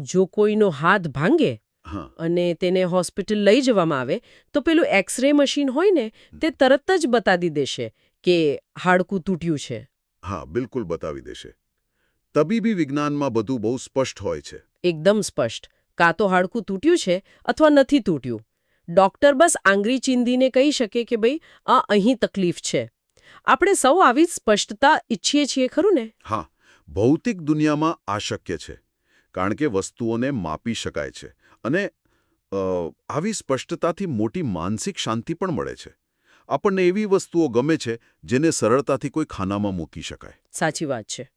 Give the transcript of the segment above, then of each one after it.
જો કોઈનો હાથ ભાંગે હા અને તેને હોસ્પિટલ લઈ જવામાં આવે તો પેલું એક્સરે મશીન હોય ને તે તરત જ બતાવી દેશે કે હાડકું તૂટ્યું છે. હા બિલકુલ બતાવી દેશે. તબીબી વિજ્ઞાનમાં બધું બહુ સ્પષ્ટ હોય છે. એકદમ સ્પષ્ટ. કાં તો હાડકું તૂટ્યું છે અથવા નથી તૂટ્યું. ડોક્ટર બસ આંગળી ચીંધીને કહી શકે કે ભાઈ આ અહીં તકલીફ છે. આપણે સૌ આવી સ્પષ્ટતા ઈચ્છીએ છીએ ખરું ને? હા ભૌતિક દુનિયામાં આ શક્ય છે કારણ કે વસ્તુઓને માપી શકાય છે અને આવી સ્પષ્ટતાથી મોટી માનસિક શાંતિ પણ મળે છે. આપણને એવી વસ્તુઓ ગમે છે જેને સરળતાથી કોઈ ખાનામાં મૂકી શકાય. સાચી વાત છે.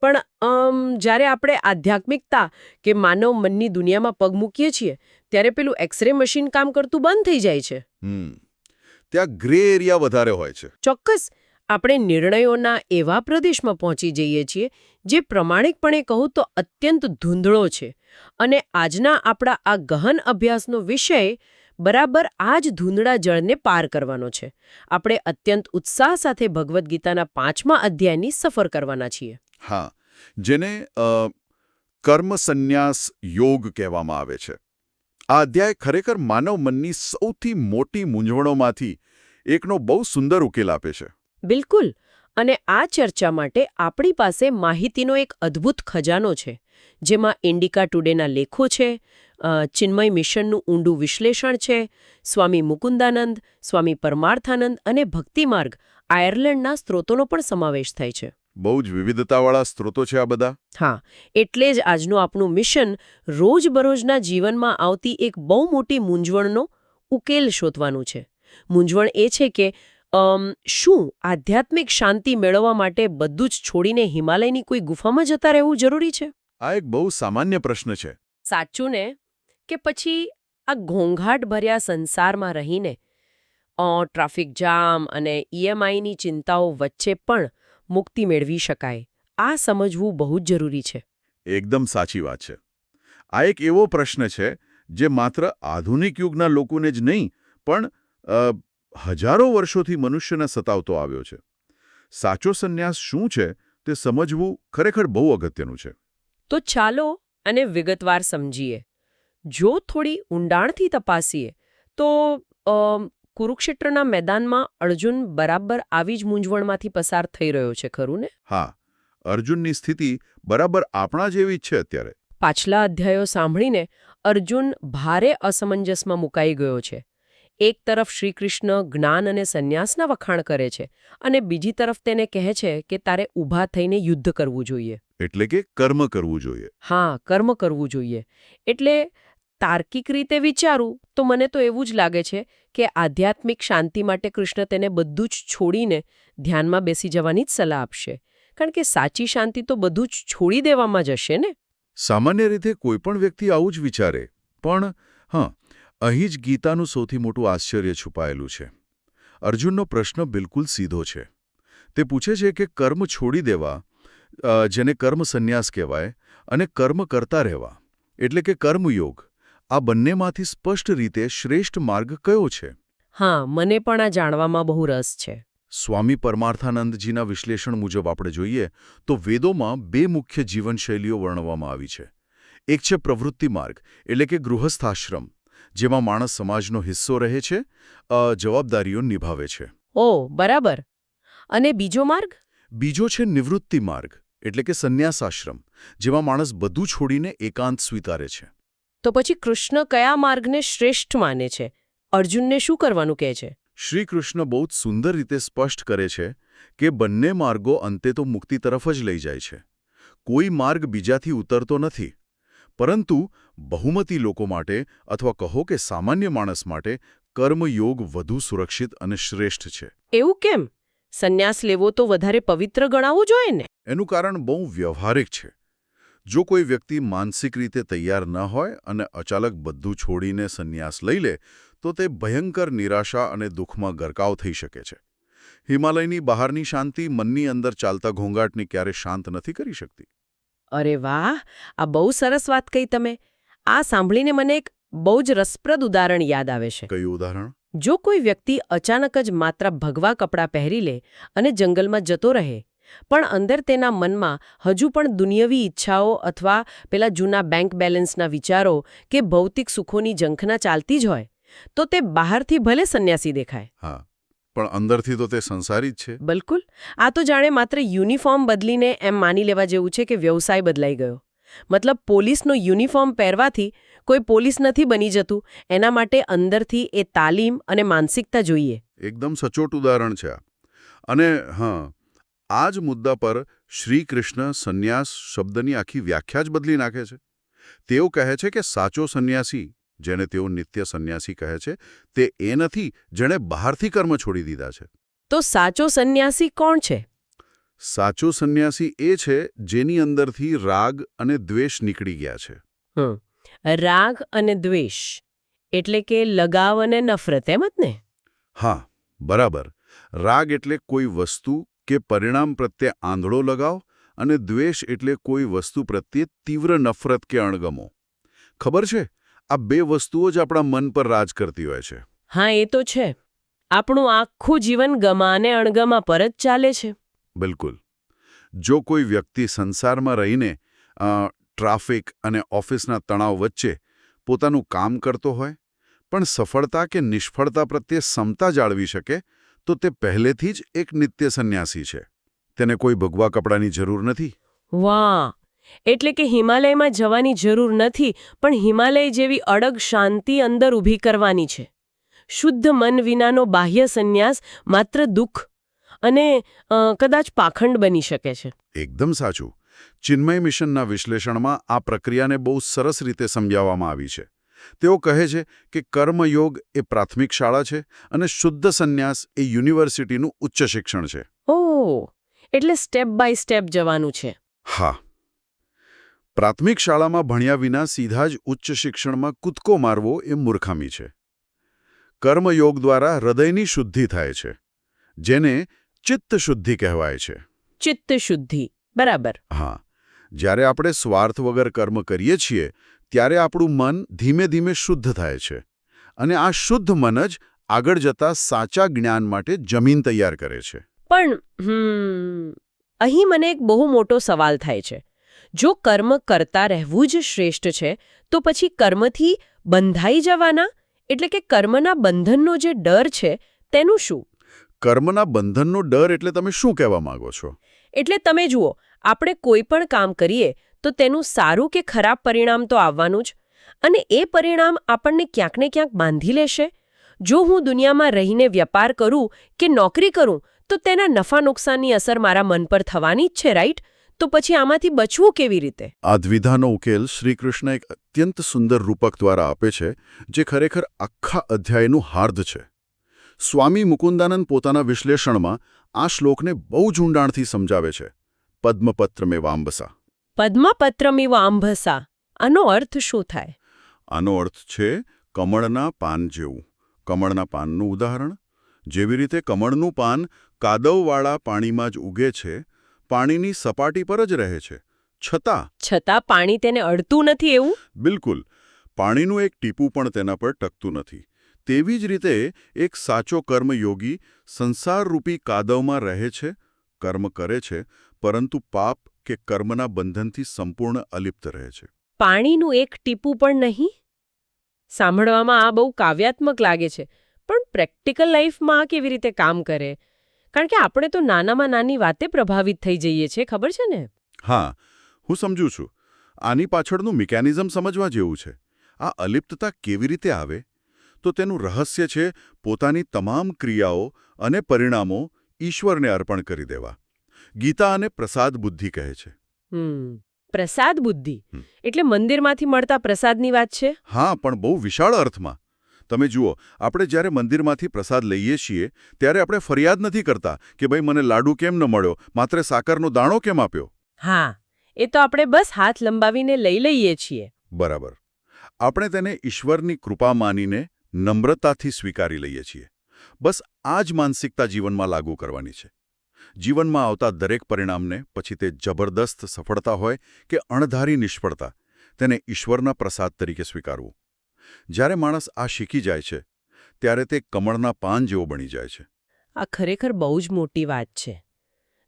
પણ જ્યારે આપણે આધ્યાત્મિકતા કે માનવ મનની દુનિયામાં પગ મૂકીએ છીએ ત્યારે પેલું એક્સરે મશીન કામ કરતું બંધ થઈ જાય છે. ત્યાં ગ્રે એરિયા વધારે હોય છે. ચોક્કસ. આપણે નિર્ણયોના એવા પ્રદેશમાં પહોંચી જઈએ છીએ જે પ્રમાણિકપણે કહું તો અત્યંત ધૂંધળો છે. અને આજના આપણા આ ગહન અભ્યાસનો વિષય બરાબર આ જ ધૂંધળા જળને પાર કરવાનો છે. આપણે અત્યંત ઉત્સાહ સાથે ભગવદ્ ગીતાના 5મા અધ્યાયની સફર કરવાના છીએ. હા જેને કર્મ સંન્યાસ યોગ કહેવામાં આવે છે. આ અધ્યાય ખરેખર માનવ મનની સૌથી મોટી મૂંઝવણોમાંથી એકનો બહુ સુંદર ઉકેલ આપે છે. બિલકુલ. અને આ ચર્ચા માટે આપણી પાસે માહિતીનો એક અદ્ભુત ખજાનો છે જેમાં ઇન્ડિકા ટુડેના લેખો છે, ચિન્મય મિશનનું ઊંડું વિશ્લેષણ છે, સ્વામી મુકુંદાનંદ, સ્વામી પરમાર્થાનંદ અને ભક્તિમાર્ગ આયર્લેન્ડના સ્ત્રોતોનો પણ સમાવેશ થાય છે. બહુ જ વિવિધતાવાળા સ્ત્રોતો છે આ બધા. હા એટલે જ આજનું આપણું મિશન રોજબરોજના જીવનમાં આવતી એક બહુ મોટી મૂંઝવણનો ઉકેલ શોધવાનું છે. મૂંઝવણ એ છે કે શું આધ્યાત્મિક શાંતિ મેળવવા માટે બધું જ છોડીને હિમાલયની કોઈ ગુફામાં જતા રહેવું જરૂરી છે? આ એક બહુ સામાન્ય પ્રશ્ન છે. સાચું ને? કે પછી આ ઘોંઘાટ ભર્યા સંસારમાં રહીને ટ્રાફિક જામ અને ઈએમઆઈની ચિંતાઓ વચ્ચે પણ મુક્તિ મેળવી શકાય? આ સમજવું બહુ જ જરૂરી છે. એકદમ સાચી વાત છે. આ એક એવો પ્રશ્ન છે જે માત્ર આધુનિક યુગના લોકોને જ નહીં પણ હજારો વર્ષોથી મનુષ્યને સતાવતો આવ્યો છે. સાચો સંન્યાસ શું છે તે સમજવું ખરેખર બહુ અગત્યનું છે. તો ચાલો અને વિગતવાર સમજીએ. જો થોડી ઊંડાણથી તપાસીએ તો કુરુક્ષેત્રના મેદાનમાં અર્જુન બરાબર આવી જ મૂંઝવણમાંથી પસાર થઈ રહ્યો છે ખરું ને? હા અર્જુનની સ્થિતિ બરાબર આપણા જેવી જ છે અત્યારે. પાછલા અધ્યાયો સાંભળીને અર્જુન ભારે અસમંજસમાં મુકાઈ ગયો છે. એક તરફ શ્રીકૃષ્ણ જ્ઞાન અને સંન્યાસના વખાણ કરે છે અને બીજી તરફ તેને કહે છે કે તારે ઊભા થઈને યુદ્ધ કરવું જોઈએ. એટલે કે કર્મ કરવું જોઈએ. હા કર્મ કરવું જોઈએ. એટલે તાર્કિક રીતે વિચારું તો મને તો એવું જ લાગે છે કે આધ્યાત્મિક શાંતિ માટે કૃષ્ણ તેને બધું જ છોડીને ધ્યાનમાં બેસી જવાની જ સલાહ આપશે. કારણ કે સાચી શાંતિ તો બધું જ છોડી દેવામાં જ હશે ને? સામાન્ય રીતે કોઈ પણ વ્યક્તિ આવું જ વિચારે. પણ હા અહીં જ ગીતાનું સૌથી મોટું આશ્ચર્ય છુપાયેલું છે. અર્જુનનો પ્રશ્ન બિલકુલ સીધો છે. તે પૂછે છે કે કર્મ છોડી દેવા, જેને કર્મ સંન્યાસ કહેવાય, અને કર્મ કરતા રહેવા એટલે કે કર્મયોગ, આ બંનેમાંથી સ્પષ્ટ રીતે શ્રેષ્ઠ માર્ગ કયો છે? હા મને પણ આ જાણવામાં બહુ રસ છે. સ્વામી પરમાર્થાનંદજીના વિશ્લેષણ મુજબ આપણે જોઈએ તો વેદોમાં 2 મુખ્ય જીવનશૈલીઓ વર્ણવવામાં આવી છે. એક છે પ્રવૃત્તિ માર્ગ એટલે કે ગૃહસ્થાશ્રમ, જેમાં માણસ સમાજનો હિસ્સો રહે છે, જવાબદારીઓ નિભાવે છે. ઓહ બરાબર. અને બીજો માર્ગ? બીજો છે નિવૃત્તિ માર્ગ એટલે કે સંન્યાસાશ્રમ, જેમાં માણસ બધું છોડીને એકાંત સ્વીકારે છે. તો પછી કૃષ્ણ કયા માર્ગને શ્રેષ્ઠ માને છે? અર્જુનને શું કરવાનું કહે છે? શ્રી કૃષ્ણ બહુ જ સુંદર રીતે સ્પષ્ટ કરે છે કે બંને માર્ગો અંતે તો મુક્તિ તરફ જ લઈ જાય છે. કોઈ માર્ગ બીજાથી ઉતરતો નથી. પરંતુ બહુમતી લોકો માટે અથવા કહો કે સામાન્ય માણસ માટે કર્મયોગ વધુ સુરક્ષિત અને શ્રેષ્ઠ છે. એવું કેમ? સંન્યાસ લેવો તો વધારે પવિત્ર ગણાવવો જોઈએ ને? એનું કારણ બહુ વ્યવહારિક છે. જો કોઈ વ્યક્તિ માનસિક રીતે તૈયાર ન હોય અને અચાનક બધું છોડીને સંન્યાસ લઈ લે તો તે ભયંકર નિરાશા અને દુઃખમાં ગરકાવ થઈ શકે છે. હિમાલયની બહારની શાંતિ મનની અંદર ચાલતા ઘોંઘાટને ક્યારે શાંત નથી કરી શકતી. અરે વાહ, આ બહુ સરસ વાત કહી તમે. આ સાંભળીને મને એક બહુ જ રસપ્રદ ઉદાહરણ યાદ આવે છે. કયું ઉદાહરણ? જો કોઈ વ્યક્તિ અચાનક જ માત્ર ભગવા કપડાં પહેરી લે અને જંગલમાં જતો રહે પણ અંદર તેના મનમાં હજુ પણ દુનિયાવી ઈચ્છાઓ અથવા પેલા જૂના બેંક બેલેન્સના વિચારો કે ભૌતિક સુખોની ઝંખના ચાલતી જ હોય તો તે બહારથી ભલે સંન્યાસી દેખાય. હા, પણ અંદરથી તો તે સંસારી જ છે. બિલકુલ. આ તો જાણે માત્ર યુનિફોર્મ બદલીને એમ માની લેવા જેવું છે કે વ્યવસાય બદલાઈ ગયો. મતલબ પોલીસનો યુનિફોર્મ પહેરવાથી કોઈ પોલીસ નથી બની જતું. એના માટે અંદરથી એ તાલીમ અને માનસિકતા જોઈએ. એકદમ સચોટ ઉદાહરણ છે આ. અને આ જ મુદ્દા પર શ્રી કૃષ્ણ સંન્યાસ શબ્દની આખી વ્યાખ્યા જ બદલી નાખે છે. તેઓ કહે છે કે સાચો સંન્યાસી, જેને તેઓ નિત્ય સંન્યાસી કહે છે, તે એ નથી જેણે બહારથી કર્મ છોડી દીધા છે. તો સાચો સંન્યાસી કોણ છે? સાચો સંન્યાસી એ છે જેની અંદરથી રાગ અને દ્વેષ નીકળી ગયા છે. રાગ અને દ્વેષ એટલે કે લગાવ અને નફરત, એમ જ ને? હા, બરાબર. રાગ એટલે કોઈ વસ્તુ કે પરિણામ પ્રત્યે આંધળો લગાવ, અને દ્વેષ એટલે કોઈ વસ્તુ પ્રત્યે તીવ્ર નફરત કે અણગમો. ખબર છે, આ બે વસ્તુઓ જ આપણા મન પર રાજ કરતી હોય છે. હા, એ તો છે. આપણું આખું જીવન ગમા અને અણગમા પર જ ચાલે છે. બિલકુલ. જો કોઈ વ્યક્તિ સંસારમાં રહીને ટ્રાફિક અને ઓફિસના તણાવ વચ્ચે પોતાનું કામ કરતો હોય, પણ સફળતા કે નિષ્ફળતા પ્રત્યે સમતા જાળવી શકે, તો તે પહેલેથી જ એક નિત્ય સંન્યાસી છે. તેને કોઈ ભગવા કપડાની જરૂર નથી. વાહ! એટલે કે હિમાલયમાં જવાની જરૂર નથી, પણ હિમાલય જેવી અડગ શાંતિ અંદર ઊભી કરવાની છે. શુદ્ધ મન વિનાનો બાહ્ય સંન્યાસ માત્ર દુઃખ અને કદાચ પાખંડ બની શકે છે. એકદમ સાચું. ચિન્મય મિશનના વિશ્લેષણમાં આ પ્રક્રિયાને બહુ સરસ રીતે સમજાવવામાં આવી છે. તેઓ કહે છે કે કર્મયોગ એ પ્રાથમિક શાળા છે અને શુદ્ધ સંન્યાસ એ યુનિવર્સિટીનું ઉચ્ચ શિક્ષણ છે. ઓહ, એટલે સ્ટેપ બાય સ્ટેપ જવાનું છે. હા. પ્રાથમિક શાળામાં ભણ્યા વિના સીધા જ ઉચ્ચ શિક્ષણમાં કૂદકો મારવો એ મૂર્ખામી છે. કર્મયોગ દ્વારા હૃદયની શુદ્ધિ થાય છે, જેને ચિત્ત શુદ્ધિ કહેવાય છે. ચિત્ત શુદ્ધિ, બરાબર. હા. જ્યારે આપણે સ્વાર્થ વગર કર્મ કરીએ છીએ, ત્યારે આપણું મન ધીમે ધીમે શુદ્ધ થાય છે, અને આ શુદ્ધ મન જ આગળ જતા સાચા જ્ઞાન માટે જમીન તૈયાર કરે છે. પણ અહીં મને એક બહુ મોટો સવાલ થાય છે. જો કર્મ કરતા રહેવું જ શ્રેષ્ઠ છે, તો પછી કર્મથી બંધાઈ જવાના, એટલે કે કર્મના બંધનનો જે ડર છે, તેનું શું? કર્મના બંધનનો ડર એટલે તમે શું કહેવા માંગો છો? એટલે તમે જુઓ, આપણે કોઈ પણ કામ કરીએ તો તેનું સારું કે ખરાબ પરિણામ તો આવવાનું જ, અને એ પરિણામ આપણને ક્યાંક ને ક્યાંક બાંધી લેશે. જો હું દુનિયામાં રહીને વેપાર કરું કે નોકરી કરું તો તેના નફા નુકસાનની અસર મારા મન પર થવાની જ છે, રાઈટ? તો પછી આમાંથી બચવું કેવી રીતે? આ દ્વિધાનો ઉકેલ શ્રીકૃષ્ણ એક અત્યંત સુંદર રૂપક દ્વારા આપે છે, જે ખરેખર આખા અધ્યાયનું હાર્દ છે. સ્વામી મુકુંદાનંદ પોતાના વિશ્લેષણમાં આ શ્લોકને બહુ જ ઊંડાણથી સમજાવે છે. પદ્મપત્રમેવાંબસા. પદ્મપત્રમિવાંભસા. આનો અર્થ શું થાય? આનો અર્થ છે કમળના પાન જેવું. કમળના પાનનું ઉદાહરણ? જેવી રીતે કમળનું પાન કાદવવાળા પાણીમાં જ ઉગે છે, પાણીની સપાટી પર જ રહે છે, છતાં પાણી તેને અડતું નથી, એવું? બિલકુલ. પાણીનું એક ટીપું પણ તેના પર ટકતું નથી. તેવી જ રીતે એક સાચો કર્મયોગી સંસારરૂપી કાદવમાં રહે છે, કર્મ કરે છે, પરંતુ પાપ કે કર્મના બંધનથી સંપૂર્ણ અલિપ્ત રહે છે. પાણીનું એક ટીપું પણ નહીં? સાંભળવામાં આ બહુ કાવ્યાત્મક લાગે છે, પણ પ્રેક્ટિકલ લાઈફમાં આ કેવી રીતે કામ કરે? કારણ કે આપણે તો નાનામાં નાની વાતે પ્રભાવિત થઈ જઈએ છીએ, ખબર છે ને? હા, હું સમજુ છું. આની પાછળનું મિકેનિઝમ સમજવા જેવું છે. આ અલિપ્તતા કેવી રીતે આવે? તો તેનું રહસ્ય છે પોતાની તમામ ક્રિયાઓ અને પરિણામો ઈશ્વરને અર્પણ કરી દેવા. ગીતા આને પ્રસાદ બુદ્ધિ કહે છે. પ્રસાદ બુદ્ધિ એટલે મંદિરમાંથી મળતા પ્રસાદની વાત છે? હા, પણ બહુ વિશાળ અર્થમાં. તમે જુઓ, આપણે જ્યારે મંદિરમાંથી પ્રસાદ લઈએ છીએ ત્યારે આપણે ફરિયાદ નથી કરતા કે ભાઈ મને લાડુ કેમ ન મળ્યો, માત્ર સાકરનો દાણો કેમ આપ્યો. હા, એ તો આપણે બસ હાથ લંબાવીને લઈ લઈએ છીએ. બરાબર. આપણે તેને ઈશ્વરની કૃપા માનીને નમ્રતાથી સ્વીકારી લઈએ છીએ. બસ આ જ માનસિકતા જીવનમાં લાગુ કરવાની છે. જીવનમાં આવતા દરેક પરિણામને, પછી તે જબરદસ્ત સફળતા હોય કે અણધારી નિષ્ફળતા, તેને ઈશ્વરના પ્રસાદ તરીકે સ્વીકારવું. જ્યારે માણસ આ શીખી જાય છે, ત્યારે તે કમળના પાન જેવો બની જાય છે. આ ખરેખર બહુ જ મોટી વાત છે.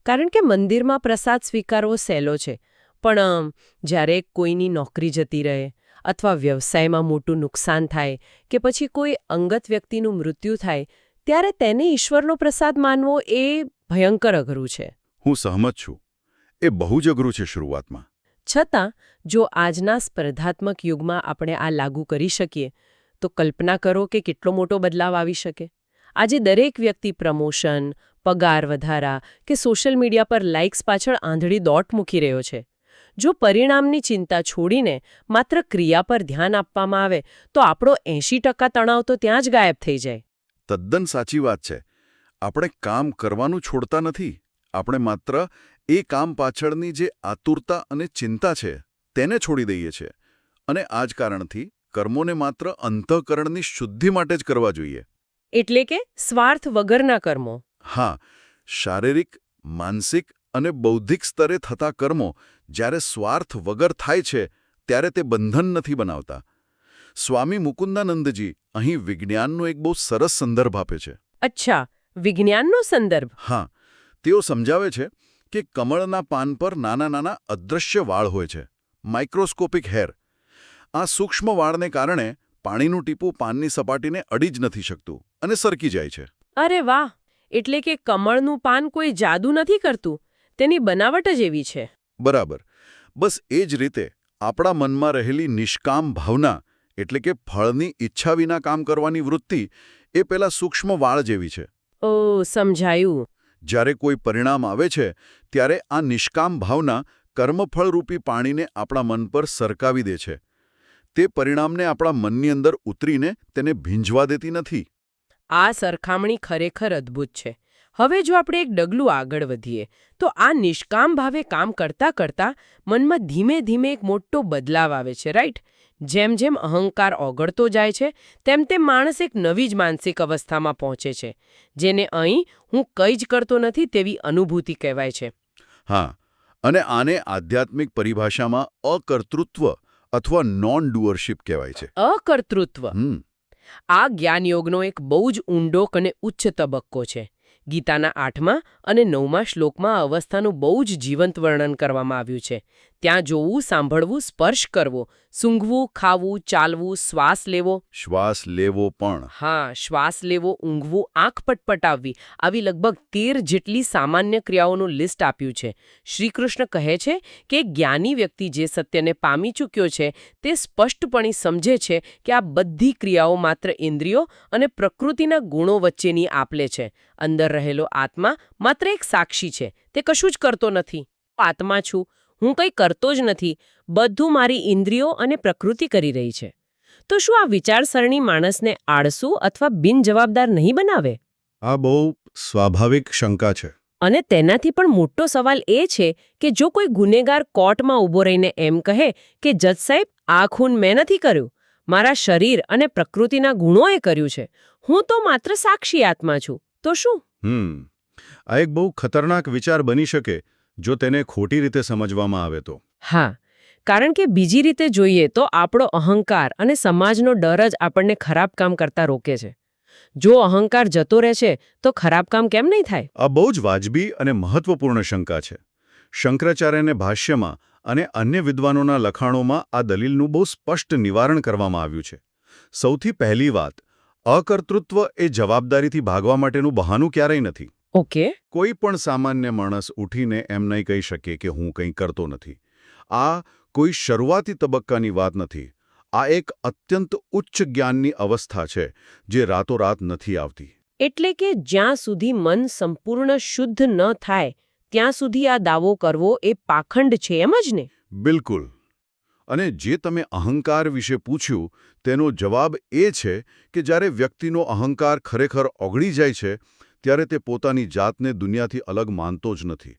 કારણ કે મંદિરમાં પ્રસાદ સ્વીકારવો સહેલો છે, પણ જ્યારે કોઈની નોકરી જતી રહે અથવા વ્યવસાયમાં મોટું નુકસાન થાય કે પછી કોઈ અંગત વ્યક્તિનું મૃત્યુ થાય ત્યારે તેને ઈશ્વરનો પ્રસાદ માનવો એ ભયંકર અઘરું છે. હું સહમત છું. એ બહુ જ અઘરું છે શરૂઆતમાં. છતાં જો આજના સ્પર્ધાત્મક યુગમાં આપણે આ લાગુ કરી શકીએ તો કલ્પના કરો કે કેટલો મોટો બદલાવ આવી શકે. આજે દરેક વ્યક્તિ પ્રમોશન, પગાર વધારા કે સોશિયલ મીડિયા પર લાઇક્સ પાછળ આંધળી દોટ મૂકી રહ્યો છે. જો પરિણામની ચિંતા છોડીને માત્ર ક્રિયા પર ધ્યાન આપવામાં આવે તો આપણો 80% તણાવ તો ત્યાં જ ગાયબ થઈ જાય. તદ્દન સાચી વાત છે. આપણે કામ કરવાનું છોડતા નથી. આપણે માત્ર એ કામ પાછળની જે આતુરતા અને ચિંતા છે તેને છોડી દઈએ છીએ. અને આ જ કારણથી કર્મોને માત્ર અંતઃકરણની શુદ્ધિ માટે જ કરવા જોઈએ. એટલે કે સ્વાર્થ વગરના કર્મો. હા, શારીરિક, માનસિક અને બૌદ્ધિક સ્તરે થતા કર્મો જ્યારે સ્વાર્થ વગર થાય છે ત્યારે તે બંધન નથી બનાવતા. સ્વામી મુકુંદાનંદજી અહીં વિજ્ઞાનનો એક બહુ સરસ સંદર્ભ આપે છે. અચ્છા, વિજ્ઞાનનો સંદર્ભ. હા, તેઓ સમજાવે છે કે કમળના પાન પર નાના નાના અદૃશ્ય વાળ હોય છે, માઇક્રોસ્કોપિક હેર. આ સૂક્ષ્મ વાળને કારણે પાણીનું ટીપું પાનની સપાટીને અડી જ નથી શકતું અને સરકી જાય છે. અરે વાહ! એટલે કે કમળનું પાન કોઈ જાદુ નથી કરતું, તેની બનાવટ જ એવી છે. બરાબર. બસ એ જ રીતે આપણા મનમાં રહેલી નિષ્કામ ભાવના એટલે કે ફળની ઈચ્છા વિના કામ કરવાની વૃત્તિ એ પેલા સૂક્ષ્મ વાળ જેવી છે. ઓહ, સમજાયું. જ્યારે કોઈ પરિણામ આવે છે ત્યારે આ નિષ્કામ ભાવના કર્મફળરૂપી પાણીને આપણા મન પર સરકાવી દે છે. તે પરિણામને આપણા મનની અંદર ઉતરીને તેને ભીંજવા દેતી નથી. આ સરખામણી ખરેખર અદ્ભુત છે. હવે જો આપણે એક ડગલું આગળ વધીએ તો આ નિષ્કામ ભાવે કામ કરતાં કરતાં મનમાં ધીમે ધીમે એક મોટો બદલાવ આવે છે, રાઈટ? જેમ જેમ અહંકાર ઓગળતો જાય છે તેમ તેમ માણસ એક નવી જ માનસિક અવસ્થામાં પહોંચે છે, જેને અહીં હું કંઈ જ કરતો નથી તેવી અનુભૂતિ કહેવાય છે. હા, અને આને આધ્યાત્મિક પરિભાષામાં અકર્તૃત્વ અથવા નોન ડુઅરશિપ કહેવાય છે. અકર્તૃત્વ. આ જ્ઞાનયોગનો એક બહુ જ ઊંડો અને ઉચ્ચ તબક્કો છે. ગીતાના 8મા અને 9મા શ્લોકમાં આ અવસ્થાનું બહુ જ જીવંત વર્ણન કરવામાં આવ્યું છે. ત્યાં જોવું, સાંભળવું, સ્પર્શ કરવો, સૂંઘવું, ખાવું, ચાલવું, શ્વાસ લેવો. શ્વાસ લેવો પણ. હા, શ્વાસ લેવો, ઊંઘવું, આંખ પટપટાવવી, આવી લગભગ 13 જેટલી સામાન્ય ક્રિયાઓનું લિસ્ટ આપ્યું છે. શ્રીકૃષ્ણ કહે છે કે જ્ઞાની વ્યક્તિ જે સત્યને પામી ચૂક્યો છે તે સ્પષ્ટપણે સમજે છે કે આ બધી ક્રિયાઓ માત્ર ઇન્દ્રિયો અને પ્રકૃતિના ગુણો વચ્ચેની આપ-લે છે. અંદર રહેલો આત્મા માત્ર એક સાક્ષી છે, તે કશું જ કરતો નથી. આત્મા છું, હું કંઈ કરતો જ નથી, બધું મારી ઇન્દ્રિયો અને પ્રકૃતિ કરી રહી છે. તો શું આ વિચારસરણી માણસને આળસુ અથવા બિનજવાબદાર નહીં બનાવે? આ બહુ સ્વાભાવિક શંકા છે. અને તેનાથી પણ મોટો સવાલ એ છે કે જો કોઈ ગુનેગાર કોર્ટમાં ઊભો રહીને એમ કહે કે જજ સાહેબ, આ ખૂન મેં નથી કર્યું, મારા શરીર અને પ્રકૃતિના ગુણોએ કર્યું છે, હું તો માત્ર સાક્ષી આત્મા છું, તો શું? આ એક બહુ ખતરનાક વિચાર બની શકે જો તેને ખોટી રીતે સમજવામાં આવે તો. હા, કારણ કે બીજી રીતે જોઈએ તો આપણો અહંકાર અને સમાજનો ડર જ આપણને ખરાબ કામ કરતા રોકે છે. જો અહંકાર જતો રહે છે તો ખરાબ કામ કેમ નહીં થાય? આ બહુ જ વાજબી અને મહત્વપૂર્ણ શંકા છે. શંકરાચાર્યને ભાષ્યમાં અને અન્ય વિદ્વાનોના લખાણોમાં આ દલીલનું બહુ સ્પષ્ટ નિવારણ કરવામાં આવ્યું છે. સૌથી પહેલી વાત, અકર્તૃત્વ એ જવાબદારીથી ભાગવા માટેનું બહાનું ક્યારેય નથી. ઓકે. કોઈ પણ સામાન્ય માણસ ઉઠીને એમ નહીં કહી શકે કે હું કંઈ કરતો નથી. આ કોઈ શરૂઆતી તબક્કાની વાત નથી. આ એક અત્યંત ઉચ્ચ જ્ઞાનની અવસ્થા છે જે રાતોરાત નથી આવતી. એટલે કે જ્યાં સુધી મન સંપૂર્ણ શુદ્ધ ન થાય ત્યાં સુધી આ દાવો કરવો એ પાખંડ છે, એમ જ ને? બિલકુલ. અને જે તમે અહંકાર વિશે પૂછ્યું તેનો જવાબ એ છે કે જ્યારે વ્યક્તિનો અહંકાર ખરેખર ઓગળી જાય છે ત્યારે તે પોતાની જાતને દુનિયાથી અલગ માનતો જ નથી.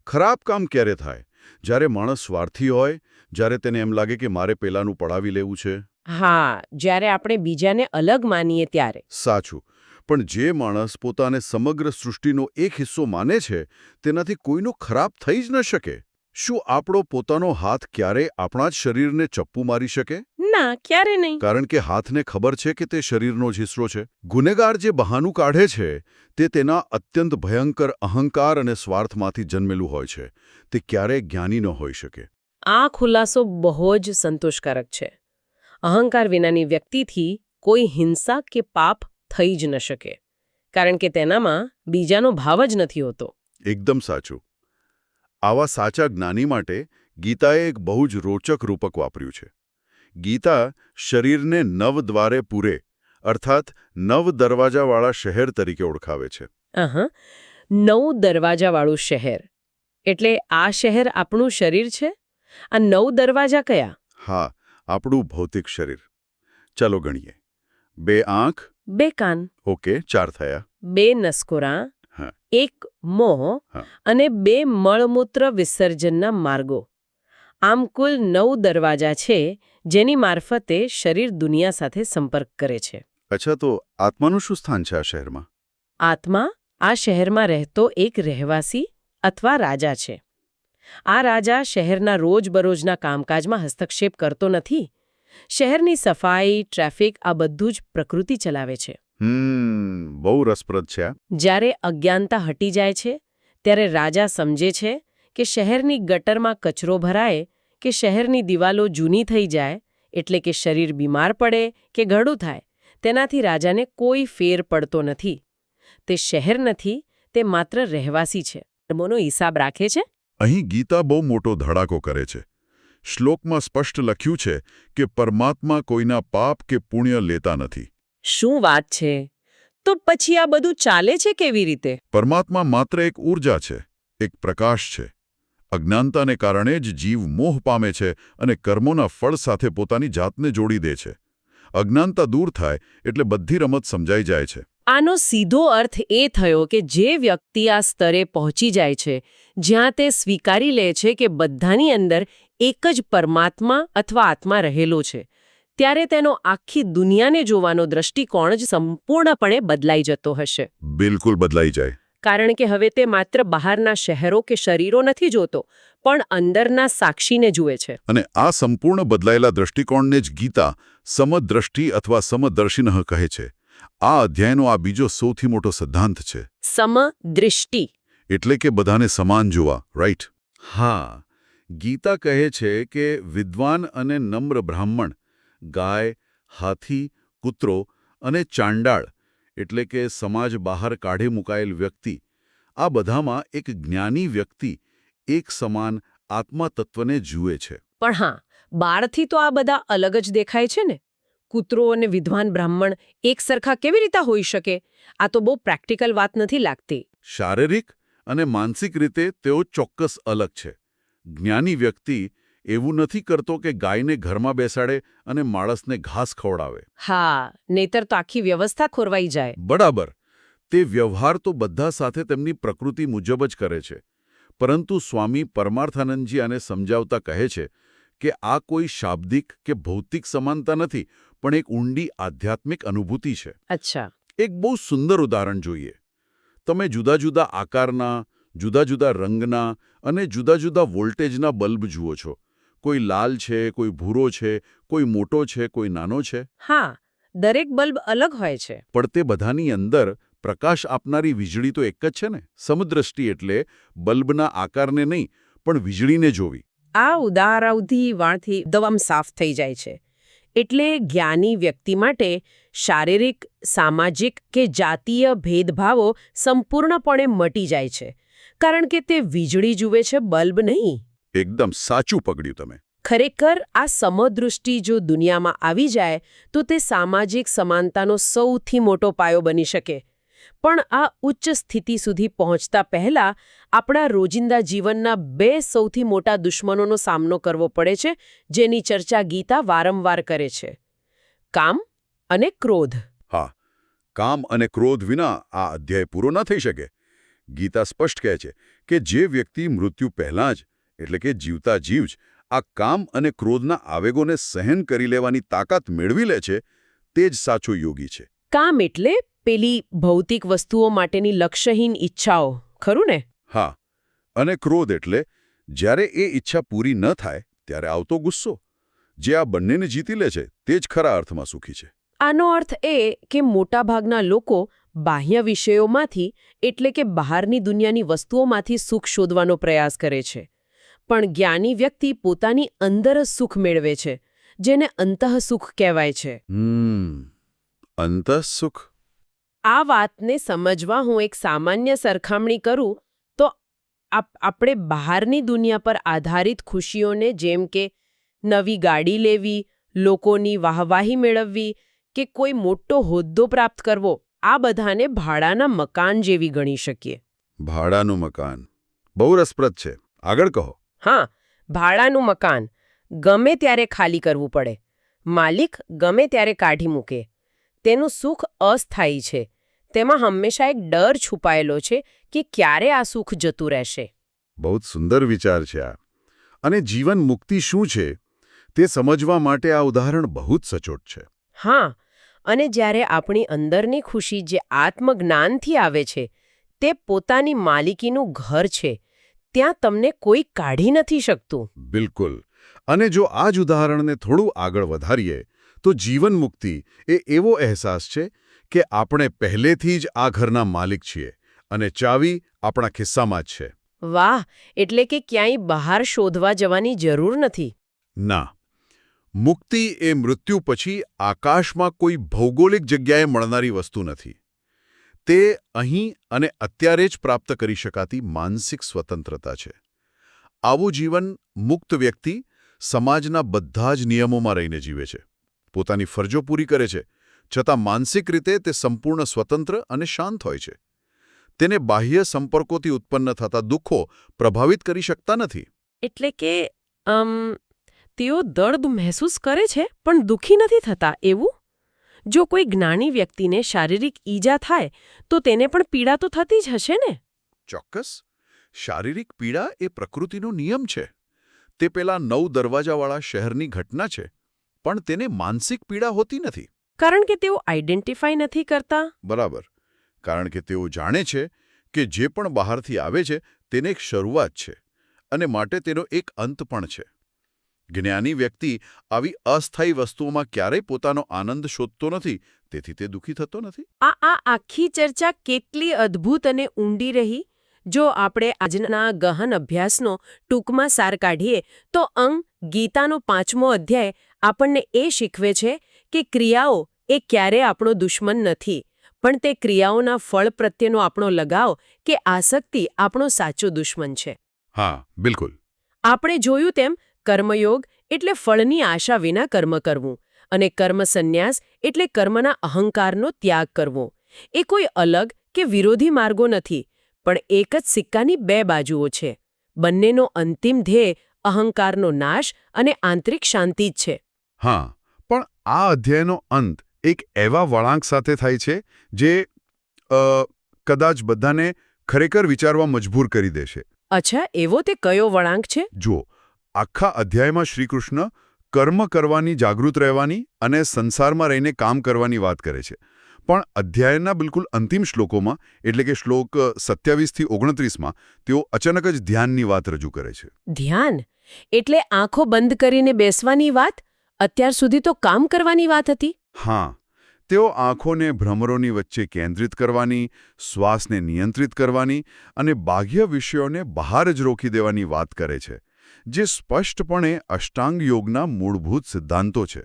ખરાબ કામ ક્યારે થાય? જ્યારે માણસ સ્વાર્થી હોય, જ્યારે તેને એમ લાગે કે મારે પેલાનું પડાવી લેવું છે. હા, જ્યારે આપણે બીજાને અલગ માનીએ ત્યારે. સાચું. પણ જે માણસ પોતાને સમગ્ર સૃષ્ટિનો એક હિસ્સો માને છે તેનાથી કોઈનું ખરાબ થઈ જ ન શકે. શું આપણો પોતાનો હાથ ક્યારે આપણા જ શરીરને ચપ્પુ મારી શકે? ના, ક્યારે નહીં. કારણ કે હાથને ખબર છે કે તે શરીરનો જ હિસ્સો છે. ગુનેગાર જે બહાનું કાઢે છે તે તેના અત્યંત ભયંકર અહંકાર અને સ્વાર્થમાંથી જન્મેલું હોય છે. તે ક્યારેય જ્ઞાની ન હોઈ શકે. આ ખુલાસો બહુ જ સંતોષકારક છે. અહંકાર વિનાની વ્યક્તિથી કોઈ હિંસા કે પાપ થઈ જ ન શકે, કારણ કે તેનામાં બીજાનો ભાવ જ નથી હોતો. એકદમ સાચું. આવા સાચા જ્ઞાની માટે ગીતાએ એક બહુ જ રોચક રૂપક વાપર્યું છે. ગીતા શરીરને નવ દ્વારે પૂરે અર્થાત નવ દરવાજાવાળા શહેર તરીકે ઓળખાવે છે. 9 દરવાજાવાળું શહેર એટલે આ શહેર આપણું શરીર છે? આ 9 દરવાજા કયા? હા, આપણું ભૌતિક શરીર. ચાલો ગણીએ. 2 આંખ, 2 કાન, ઓકે, 4 થયા. 2 નસકોરાં, હા. 1 મોં હા. અને 2 મળમૂત્ર વિસર્જનના માર્ગો. આમ કુલ 9 દરવાજા છે જેની મારફતે શરીર દુનિયા સાથે સંપર્ક કરે છે. અચ્છા, તો આત્માનું શું સ્થાન છે આ શહેરમાં? આત્મા આ શહેરમાં રહેતો એક રહેવાસી અથવા રાજા છે. આ રાજા શહેરના રોજબરોજના કામકાજમાં હસ્તક્ષેપ કરતો નથી. શહેરની સફાઈ, ટ્રાફિક આ બધું જ પ્રકૃતિ ચલાવે છે. બહુ રસપ્રદ છે આ. જ્યારે અજ્ઞાનતા હટી જાય છે ત્યારે રાજા સમજે છે કે શહેરની ગટરમાં કચરો ભરાય કે શહેરની દિવાલો જૂની થઈ જાય એટલે કે શરીર બીમાર પડે કે ઘડું થાય, તેનાથી રાજાને કોઈ ફેર પડતો નથી. તે શહેર નથી, તે માત્ર રહેવાસી છે. ધર્મોનો હિસાબ રાખે છે. અહીં ગીતા બહુ મોટો ધડાકો કરે છે. શ્લોકમાં સ્પષ્ટ લખ્યું છે કે પરમાત્મા કોઈના પાપ કે પુણ્ય લેતા નથી. શું વાત છે! તો પછી આ બધું ચાલે છે કેવી રીતે? પરમાત્મા માત્ર એક ઊર્જા છે, એક પ્રકાશ છે. અજ્ઞાનતાને કારણે જ જીવ મોહ પામે છે અને કર્મોના ફળ સાથે પોતાની જાતને જોડી દે છે. અજ્ઞાનતા દૂર થાય એટલે બધી રમત સમજાઈ જાય છે. આનો સીધો અર્થ એ થયો કે જે વ્યક્તિ આ સ્તરે પહોંચી જાય છે, જ્યાં તે સ્વીકારી લે છે કે બધાની અંદર એક જ પરમાત્મા અથવા આત્મા રહેલો છે, ત્યારે તેનો આખી દુનિયાને જોવાનો દૃષ્ટિકોણ જ સંપૂર્ણપણે બદલાઈ જતો હશે. બિલકુલ બદલાઈ જાય. કારણ કે હવે તે માત્ર બહારના શહેરો કે શરીરો નથી જોતો, પણ અંદરના સાક્ષીને જુએ છે. અને આ સંપૂર્ણ બદલાયેલા દૃષ્ટિકોણને જ ગીતા સમદ્રષ્ટિ અથવા સમદર્શિનઃ કહે છે. આ અધ્યાયનો આ બીજો સૌથી મોટો સિદ્ધાંત છે. સમદૃષ્ટિ એટલે કે બધાને સમાન જોવા, રાઈટ? હા. ગીતા કહે છે કે વિદ્વાન અને નમ્ર બ્રાહ્મણ, ગાય, હાથી, કૂતરો અને ચાંડાળ એટલે કે સમાજ બહાર કાઢી મુકાયેલ વ્યક્તિ, આ બધામાં એક જ્ઞાની વ્યક્તિ એક સમાન આત્મા તત્વને જુએ છે. પણ હા, બહારથી તો આ બધા અલગ જ દેખાય છે ને. કૂતરો અને વિદ્વાન બ્રાહ્મણ એક સરખા કેવી રીતે હોઈ શકે? આ તો બહુ પ્રેક્ટિકલ વાત નથી લાગતી. શારીરિક અને માનસિક રીતે તેઓ ચોક્કસ અલગ છે. જ્ઞાની વ્યક્તિ એવું નથી કરતો કે ગાયને ઘરમાં બેસાડે અને માણસને ઘાસ ખવડાવે. હા, નહીતર તો આખી વ્યવસ્થા ખોરવાઈ જાય. બરાબર. તે વ્યવહાર તો બધા સાથે તેમની પ્રકૃતિ મુજબ જ કરે છે. પરંતુ સ્વામી પરમાર્થાનંદજી આને સમજાવતા કહે છે કે આ કોઈ શાબ્દિક કે ભૌતિક સમાનતા નથી, પણ એક ઊંડી આધ્યાત્મિક અનુભૂતિ છે. અચ્છા. એક બહુ સુંદર ઉદાહરણ જોઈએ. તમે જુદા જુદા આકારના, જુદા જુદા રંગના અને જુદા જુદા વોલ્ટેજના બલ્બ જુઓ છો. કોઈ લાલ છે, કોઈ ભૂરો છે, કોઈ મોટો છે, કોઈ નાનો છે. હા, દરેક બલ્બ અલગ હોય છે. પણ તે બધાની અંદર પ્રકાશ આપનારી વીજળી તો એક જ છે ને. સમદ્રષ્ટિ એટલે બલ્બના આકારને નહીં, પણ વીજળીને જોવી. આ ઉદાહરણથી વાળથી દવામ સાફ થઈ જાય છે. એટલે જ્ઞાની વ્યક્તિ માટે શારીરિક, સામાજિક કે જાતીય ભેદભાવો સંપૂર્ણપણે મટી જાય છે, કારણ કે તે વીજળી જુએ છે, બલ્બ નહીં. એકદમ સાચું પકડ્યું તમે. ખરેખર આ સમદૃષ્ટિ જો દુનિયામાં આવી જાય તો તે સામાજિક સમાનતાનો સૌથી મોટો પાયો બની શકે. પણ આ ઉચ્ચ સ્થિતિ સુધી પહોંચતા પહેલા આપણા રોજિંદા જીવનના 2 સૌથી મોટા દુશ્મનોનો સામનો કરવો પડે છે, જેની ચર્ચા ગીતા વારંવાર કરે છે: કામ અને ક્રોધ. હા, કામ અને ક્રોધ વિના આ અધ્યાય પૂરો ન થઈ શકે. ગીતા સ્પષ્ટ કહે છે કે જે વ્યક્તિ મૃત્યુ પહેલાં જ એટલે કે જીવતા જીવ જ આ કામ અને ક્રોધના આવેગોને સહન કરી લેવાની તાકાત મેળવી લે છે, તે જ સાચો યોગી છે. કામ એટલે પેલી ભૌતિક વસ્તુઓ માટેની લક્ષ્યહીન ઈચ્છાઓ, ખરું ને? હા, અને ક્રોધ એટલે જ્યારે એ ઈચ્છા પૂરી ન થાય ત્યારે આવતો ગુસ્સો. જે આ બંનેને જીતી લે છે તે જ ખરા અર્થમાં સુખી છે. આનો અર્થ એ કે મોટાભાગના લોકો બાહ્ય વિષયોમાંથી એટલે કે બહારની દુનિયાની વસ્તુઓમાંથી સુખ શોધવાનો પ્રયાસ કરે છે. પણ જ્ઞાની વ્યક્તિ પોતાની અંદર જ સુખ મેળવે છે, જેને અંતઃસુખ કહેવાય છે. અંતઃસુખ. આ વાતને સમજવા હું એક સામાન્ય સરખામણી કરું તો આપણે બહારની દુનિયા પર આધારિત ખુશીઓને જેમ કે નવી ગાડી લેવી, લોકોની વાહવાહી મેળવવી કે કોઈ મોટો હોદ્દો પ્રાપ્ત કરવો, આ બધાને ભાડાના મકાન જેવી ગણી શકીએ. ભાડાનું મકાન બહુ રસપ્રદ છે. આગળ કહો. હા, ભાડાનું મકાન ગમે ત્યારે ખાલી કરવું પડે, માલિક ગમે ત્યારે કાઢી મૂકે. તેનું સુખ અસ્થાયી છે. તેમાં હંમેશા એક ડર છુપાયેલો છે કે ક્યારે આ સુખ જતું રહેશે. બહુ જ સુંદર વિચાર છે આ. અને જીવન મુક્તિ શું છે તે સમજવા માટે આ ઉદાહરણ બહુ જ સચોટ છે. હા, અને જ્યારે આપણી અંદરની ખુશી જે આત્મજ્ઞાનથી આવે છે, તે પોતાની માલિકીનું ઘર છે, ત્યાં તમને કોઈ કાઢી નથી શકતું. બિલકુલ. અને જો આ જ ઉદાહરણને થોડું આગળ વધારીએ તો જીવન મુક્તિ એ એવો અહેસાસ છે કે આપણે પહેલેથી જ આ ઘરના માલિક છીએ અને ચાવી આપણા ખિસ્સામાં જ છે. વાહ! એટલે કે ક્યાંય બહાર શોધવા જવાની જરૂર નથી. ના, મુક્તિ એ મૃત્યુ પછી આકાશમાં કોઈ ભૌગોલિક જગ્યાએ મળનારી વસ્તુ નથી. તે અહીં અને અત્યારે જ પ્રાપ્ત કરી શકાતી માનસિક સ્વતંત્રતા છે. આવું જીવન મુક્ત વ્યક્તિ સમાજના બધા જ નિયમોમાં રહીને જીવે છે, પોતાની ફરજો પૂરી કરે છે, છતાં માનસિક રીતે તે સંપૂર્ણ સ્વતંત્ર અને શાંત હોય છે. તેને બાહ્ય સંપર્કોથી ઉત્પન્ન થતા દુઃખો પ્રભાવિત કરી શકતા નથી. એટલે કે તેઓ દર્દ મહેસૂસ કરે છે પણ દુઃખી નથી થતા, એવું? જો કોઈ જ્ઞાની વ્યક્તિને શારીરિક ઈજા થાય તો તેને પણ પીડા તો થતી જ હશે ને? ચોક્કસ. શારીરિક પીડા એ પ્રકૃતિનો નિયમ છે. તે પેલા 9 દરવાજાવાળા શહેરની ઘટના છે, પણ તેને માનસિક પીડા હોતી નથી. કારણ કે તેઓ આઈડેન્ટિફાઈ નથી કરતા. બરાબર. કારણ કે તેઓ જાણે છે કે જે પણ બહારથી આવે છે તેને એક શરૂઆત છે અને માટે તેનો એક અંત પણ છે. જ્ઞાની વ્યક્તિ આવી અસ્થાયી વસ્તુઓમાં ક્યારેય પોતાનો આનંદ શોધતો નથી, તેથી તે દુઃખી થતો નથી. આ આખી ચર્ચા કેટલી અદ્ભુત અને ઊંડી રહી. જો આપણે આજના ગહન અભ્યાસનો ટૂંકમાં સાર કાઢીએ તો ગીતાનો 5મો અધ્યાય આપણને એ શીખવે છે કે ક્રિયાઓ એ ક્યારે આપણો દુશ્મન નથી, પણ તે ક્રિયાઓના ફળ પ્રત્યેનો આપણો લગાવ કે આસક્તિ આપણો સાચો દુશ્મન છે. હા, બિલકુલ. આપણે જોયું તેમ કર્મયોગ એટલે ફળની આશા વિના કર્મ કરવું અને કર્મ સંન્યાસ એટલે કર્મના અહંકારનો ત્યાગ કરવો. એ કોઈ અલગ કે વિરોધી માર્ગો નથી, પણ એક જ સિક્કાની 2 બાજુઓ છે. બંનેનો અંતિમ ધ્યેય અહંકારનો નાશ અને આંતરિક શાંતિ જ છે. હા, પણ આ અધ્યાયનો અંત એક એવા વળાંક સાથે થાય છે જે કદાચ બધાને ખરેખર વિચારવા મજબૂર કરી દેશે. અચ્છા, એવો તે કયો વળાંક છે? જુઓ, આખા અધ્યાયમાં શ્રીકૃષ્ણ કર્મ કરવાની, જાગૃત રહેવાની અને સંસારમાં રહીને કામ કરવાની વાત કરે છે. પણ અધ્યાયના બિલકુલ અંતિમ શ્લોકોમાં, એટલે કે શ્લોક 27થી 29માં, તેઓ અચાનક જ ધ્યાનની વાત રજૂ કરે છે. ધ્યાન એટલે આંખો બંધ કરીને બેસવાની વાત? અત્યાર સુધી તો કામ કરવાની વાત હતી. હા, તેઓ આંખોને ભ્રમરોની વચ્ચે કેન્દ્રિત કરવાની, શ્વાસને નિયંત્રિત કરવાની અને બાહ્ય વિષયોને બહાર જ રોકી દેવાની વાત કરે છે, જે સ્પષ્ટપણે અષ્ટાંગ યોગના મૂળભૂત સિદ્ધાંતો છે.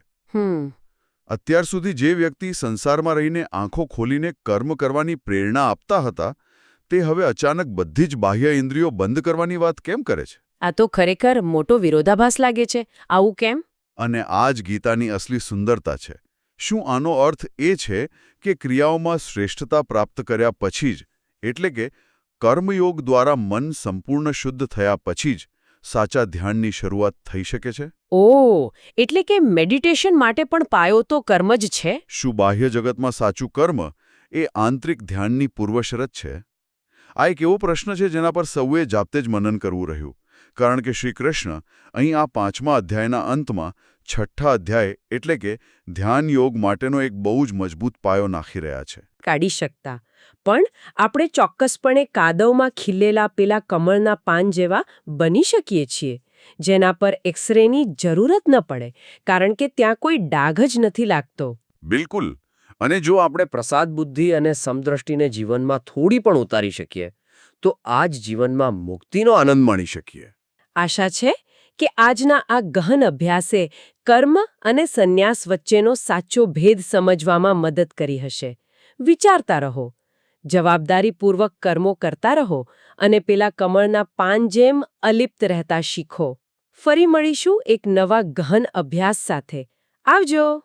અત્યાર સુધી જે વ્યક્તિ સંસારમાં રહીને આંખો ખોલીને કર્મ કરવાની પ્રેરણા આપતા હતા, તે હવે અચાનક બધી જ બાહ્ય ઇન્દ્રિયો બંધ કરવાની વાત કેમ કરે છે? આ તો ખરેખર મોટો વિરોધાભાસ લાગે છે. આવું કેમ? અને આ જ ગીતાની અસલી સુંદરતા છે. શું આનો અર્થ એ છે કે ક્રિયાઓમાં શ્રેષ્ઠતા પ્રાપ્ત કર્યા પછી જ, એટલે કે કર્મયોગ દ્વારા મન સંપૂર્ણ શુદ્ધ થયા પછી જ સાચા ધ્યાનની શરૂઆત થઈ શકે છે? ઓહ, એટલે કે મેડિટેશન માટે પણ પાયો તો કર્મ જ છે? શું બાહ્ય જગતમાં સાચું કર્મ એ આંતરિક ધ્યાનની પૂર્વશરત છે? આ એક એવો પ્રશ્ન છે જેના પર સૌએ જાતે જ મનન કરવું રહ્યું, કારણ કે શ્રીકૃષ્ણ અહીં આ 5મા અધ્યાયના અંતમાં 6ઠ્ઠા અધ્યાય એટલે કે ધ્યાન યોગ માટેનો એક બહુ જ મજબૂત પાયો નાખી રહ્યા છે. કાઢી શકતા, પણ આપણે ચોક્કસપણે કાદવમાં ખીલેલા પેલા કમળના પાન જેવા બની શકીએ છીએ. જેના પર એક્સરેની જરૂરત ન પડે કારણ કે ત્યાં કોઈ ડાઘ જ નથી લાગતો. બિલકુલ. અને જો આપણે પ્રસાદ બુદ્ધિ અને સમદ્રષ્ટિને જીવનમાં થોડી પણ ઉતારી શકીએ તો આ જ જીવનમાં મુક્તિનો આનંદ માણી શકીએ. આશા છે કે આજના આ ગહન અભ્યાસે કર્મ અને સંન્યાસ વચ્ચેનો સાચો ભેદ સમજવામાં મદદ કરી હશે. વિચારતા રહો, જવાબદારીપૂર્વક કર્મો કરતા રહો અને પેલા કમળના પાન જેમ અલિપ્ત રહેતા શીખો. ફરી મળીશું એક નવા ગહન અભ્યાસ સાથે. આવજો.